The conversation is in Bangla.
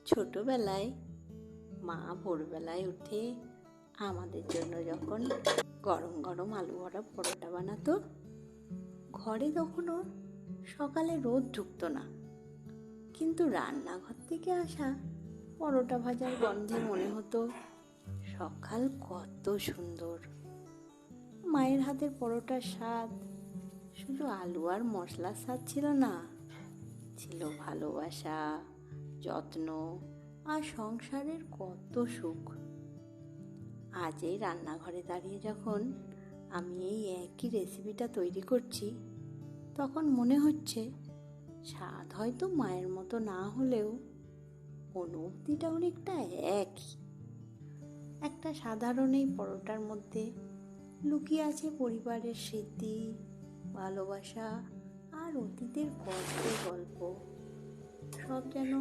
ছোটবেলায় মা ভোরবেলায় উঠে আমাদের জন্য যখন গরম গরম আলু ভরা পরোটা বানাতো, ঘরে তখনও সকালে রোদ ঢুকতো না, কিন্তু রান্নাঘর থেকে আসা পরোটা ভাজার গন্ধে মনে হতো সকাল কত সুন্দর। মায়ের হাতের পরোটার স্বাদ শুধু আলু আর মশলার স্বাদ ছিল না, ছিল ভালোবাসা, যত্ন আর সংসারের কত সুখ। আজ এই রান্নাঘরে দাঁড়িয়ে যখন আমি এই একই রেসিপিটা তৈরি করছি, তখন মনে হচ্ছে স্বাদ হয়তো মায়ের মতো না হলেও অনুভূতিটা অনেকটা একই। একটা সাধারণ এই পরোটার মধ্যে লুকিয়ে আছে পরিবারের স্মৃতি, ভালোবাসা আর অতীতের কত গল্প, সব যেন